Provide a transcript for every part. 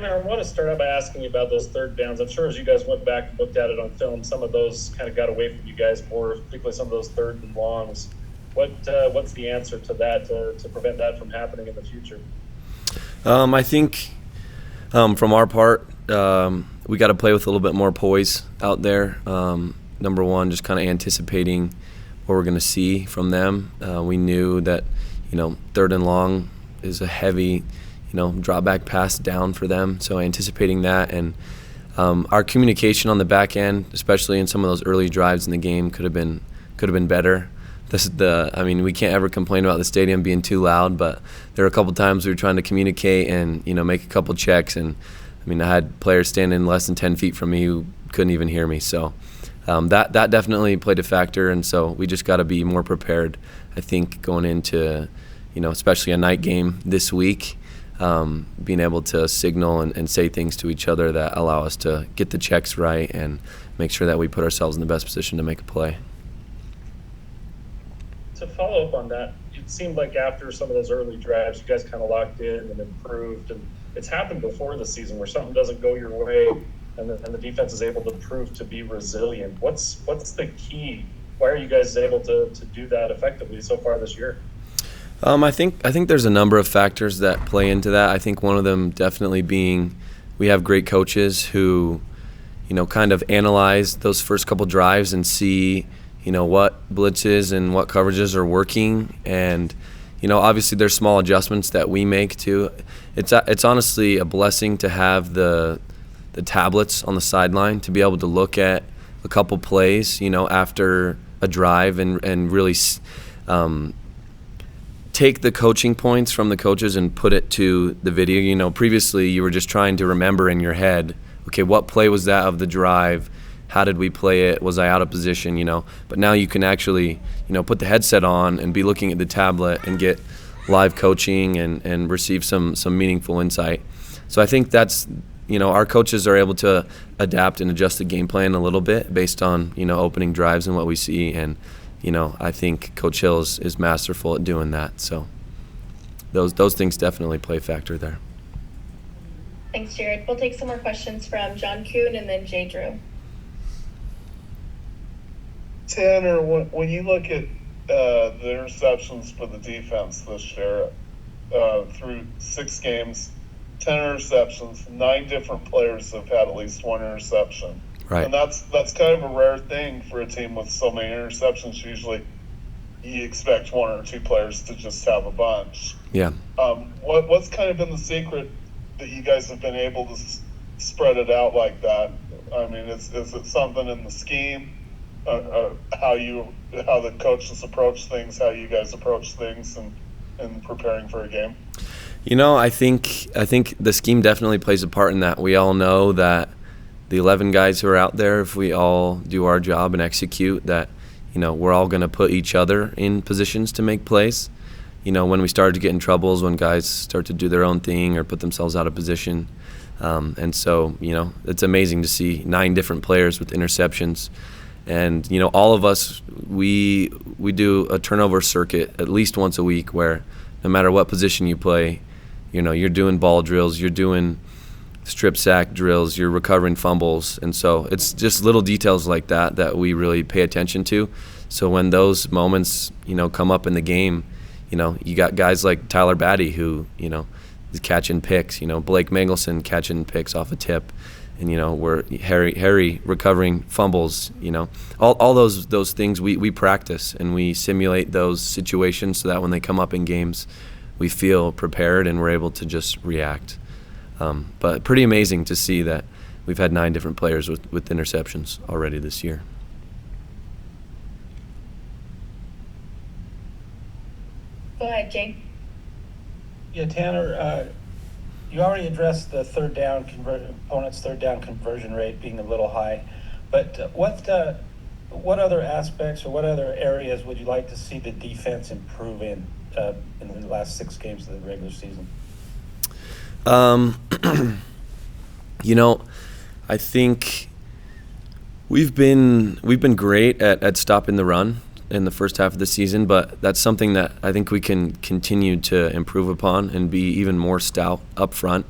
I want to start out by asking you about those third downs. I'm sure as you guys went back and looked at it on film, some of those kind of got away from you guys more, particularly some of those third and longs. What's the answer to that to prevent that from happening in the future? I think from our part, we got to play with a little bit more poise out there. Number one, just kind of anticipating what we're going to see from them. We knew that, third and long is a heavy, drop back pass down for them. So anticipating that, and our communication on the back end, especially in some of those early drives in the game, could have been better. We can't ever complain about the stadium being too loud, but there were a couple times we were trying to communicate and make a couple checks, and I had players standing less than 10 feet from me who couldn't even hear me. So that definitely played a factor, and so we just got to be more prepared. I think going into especially a night game this week. Being able to signal and say things to each other that allow us to get the checks right and make sure that we put ourselves in the best position to make a play. To follow up on that, it seemed like after some of those early drives, you guys kind of locked in and improved. And it's happened before the season where something doesn't go your way and the defense is able to prove to be resilient. What's the key? Why are you guys able to do that effectively so far this year? I think there's a number of factors that play into that. I think one of them definitely being we have great coaches who, kind of analyze those first couple drives and see, what blitzes and what coverages are working. And, obviously there's small adjustments that we make too. It's honestly a blessing to have the tablets on the sideline to be able to look at a couple plays, after a drive and really take the coaching points from the coaches and put it to the video. Previously you were just trying to remember in your head, okay, what play was that of the drive? How did we play it? Was I out of position? But now you can actually, put the headset on and be looking at the tablet and get live coaching and receive some meaningful insight. So I think that's, our coaches are able to adapt and adjust the game plan a little bit based on, opening drives and what we see. And I think Coach Hill is masterful at doing that. So those things definitely play a factor there. Thanks, Jared. We'll take some more questions from John Kuhn and then Jay Drew. Tanner, when you look at the interceptions for the defense this year, through 6 games, 10 interceptions, 9 different players have had at least 1 interception. Right. And that's kind of a rare thing for a team with so many interceptions. Usually you expect 1 or 2 players to just have a bunch. Yeah. What's kind of been the secret that you guys have been able to spread it out like that? Is it something in the scheme, how the coaches approach things, how you guys approach things and preparing for a game? I think the scheme definitely plays a part in that. We all know that the 11 guys who are out there, if we all do our job and execute, that, we're all going to put each other in positions to make plays. When we started to get in troubles, when guys start to do their own thing or put themselves out of position. And so, it's amazing to see 9 different players with interceptions. And, all of us, we do a turnover circuit at least once a week where no matter what position you play, you're doing ball drills, you're doing strip sack drills, you're recovering fumbles. And so it's just little details like that we really pay attention to. So when those moments, come up in the game, you got guys like Tyler Batty who, is catching picks, Blake Mangelson catching picks off a tip, and, we're Harry recovering fumbles, all those things we practice and we simulate those situations so that when they come up in games, we feel prepared and we're able to just react. But pretty amazing to see that we've had 9 different players with interceptions already this year. Go ahead, Jay. Yeah, Tanner, you already addressed the opponent's third down conversion rate being a little high, but what other aspects or what other areas would you like to see the defense improve in the last 6 games of the regular season? I think we've been great at stopping the run in the first half of the season, but that's something that I think we can continue to improve upon and be even more stout up front.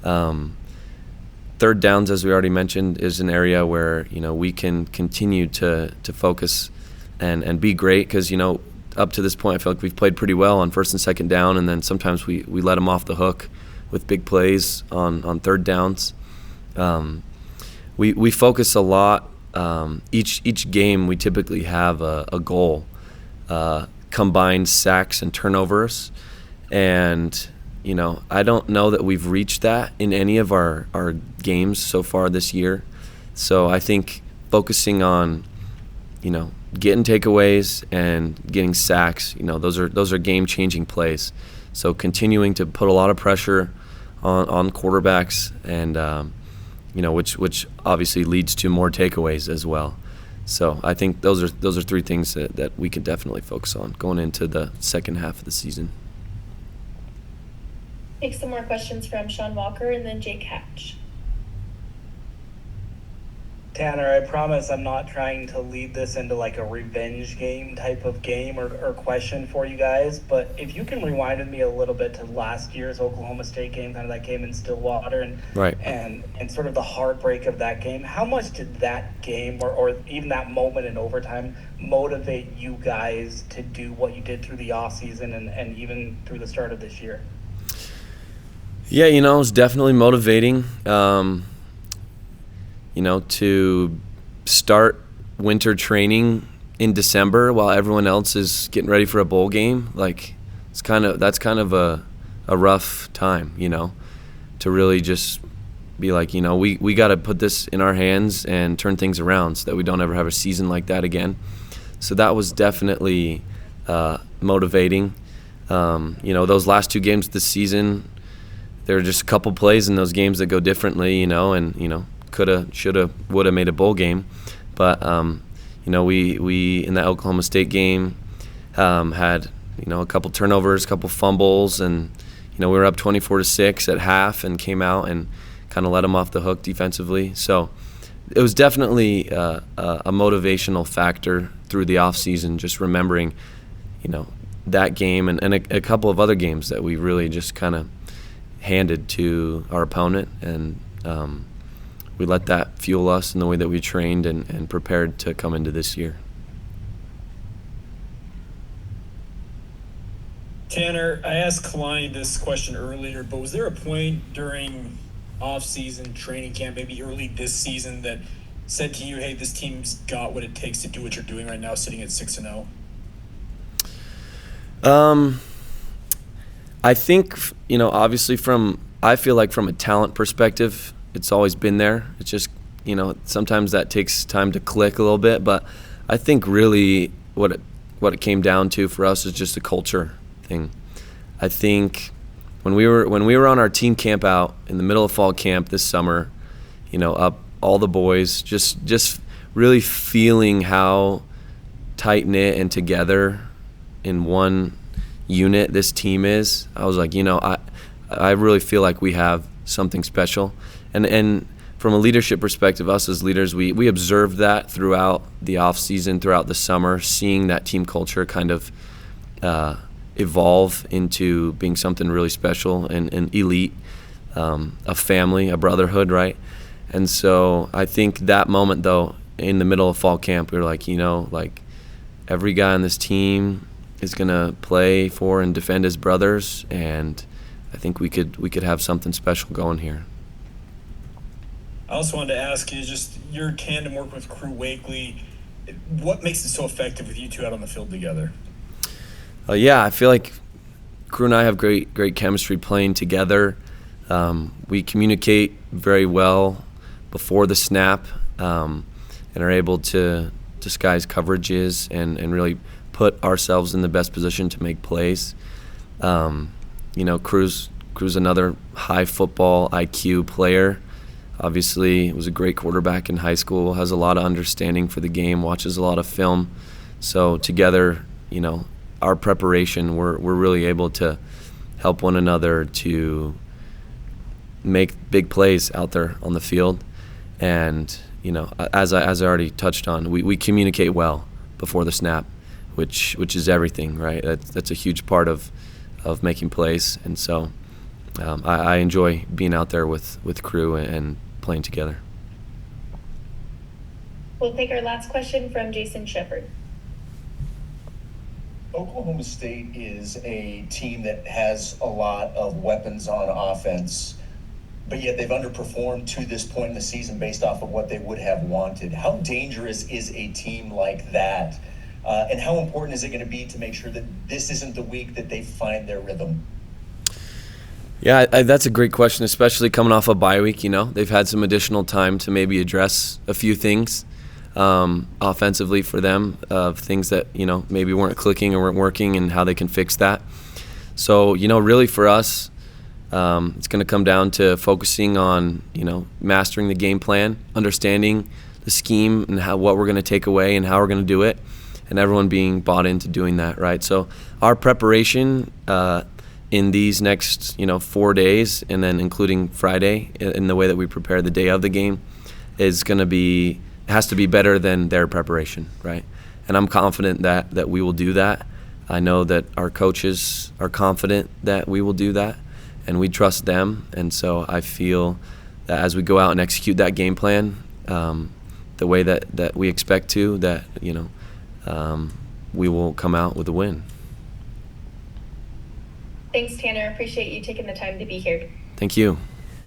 Third downs, as we already mentioned, is an area where, we can continue to focus and be great because, up to this point, I feel like we've played pretty well on first and second down, and then sometimes we let them off the hook with big plays on third downs. We focus a lot. Each game we typically have a goal, combined sacks and turnovers, and I don't know that we've reached that in any of our games so far this year. So I think focusing on getting takeaways and getting sacks, those are game-changing plays. So continuing to put a lot of pressure on quarterbacks, and which obviously leads to more takeaways as well. So I think those are three things that we can definitely focus on going into the second half of the season. Take some more questions from Sean Walker and then Jake Hatch. Tanner, I promise I'm not trying to lead this into like a revenge game type of game or question for you guys, but if you can rewind with me a little bit to last year's Oklahoma State game, kind of that game in Stillwater, and right, and sort of the heartbreak of that game, how much did that game or even that moment in overtime motivate you guys to do what you did through the offseason and even through the start of this year? Yeah, it was definitely motivating. To start winter training in December while everyone else is getting ready for a bowl game, that's kind of a rough time, to really just be like, we got to put this in our hands and turn things around so that we don't ever have a season like that again. So that was definitely motivating. Those last two games this season, there are just a couple plays in those games that go differently, and coulda, shoulda, woulda made a bowl game. But we in that Oklahoma State game had a couple turnovers, a couple fumbles, and we were up 24-6 at half and came out and kind of let them off the hook defensively. So it was definitely a motivational factor through the offseason, just remembering that game and a couple of other games that we really just kind of handed to our opponent, and we let that fuel us in the way that we trained and prepared to come into this year. Tanner, I asked Kalani this question earlier, but was there a point during off-season training camp, maybe early this season, that said to you, hey, this team's got what it takes to do what you're doing right now, sitting at 6-0? I think, obviously I feel like from a talent perspective, it's always been there. It's just, sometimes that takes time to click a little bit. But I think really what it came down to for us is just a culture thing. I think when we were on our team camp out in the middle of fall camp this summer, up all the boys, just really feeling how tight-knit and together in one unit this team is, I was like, I really feel like we have something special. And from a leadership perspective, us as leaders, we observed that throughout the off season, throughout the summer, seeing that team culture kind of evolve into being something really special and elite, a family, a brotherhood, right? And so I think that moment, though, in the middle of fall camp, we were like, every guy on this team is gonna play for and defend his brothers, and I think we could have something special going here. I also wanted to ask you, just your tandem work with Crew Wakely, what makes it so effective with you two out on the field together? I feel like Crew and I have great chemistry playing together. We communicate very well before the snap, and are able to disguise coverages and really put ourselves in the best position to make plays. Crew's another high football IQ player. Obviously, was a great quarterback in high school, has a lot of understanding for the game, watches a lot of film. So together, our preparation, we're really able to help one another to make big plays out there on the field. And, as I already touched on, we communicate well before the snap, which is everything, right? That's a huge part of making plays. And so I enjoy being out there with crew and playing together. We'll take our last question from Jason Shepard. Oklahoma State is a team that has a lot of weapons on offense, but yet they've underperformed to this point in the season based off of what they would have wanted. How dangerous is a team like that? And how important is it going to be to make sure that this isn't the week that they find their rhythm? Yeah, that's a great question, especially coming off a bye week. They've had some additional time to maybe address a few things offensively for them, of things that maybe weren't clicking or weren't working, and how they can fix that. So really for us, it's going to come down to focusing on mastering the game plan, understanding the scheme and what we're going to take away and how we're going to do it, and everyone being bought into doing that, right? So our preparation in these next 4 days, and then including Friday, in the way that we prepare the day of the game, has to be better than their preparation, right? And I'm confident that we will do that. I know that our coaches are confident that we will do that, and we trust them. And so I feel that as we go out and execute that game plan the way that we expect to, that we will come out with a win. Thanks, Tanner. Appreciate you taking the time to be here. Thank you.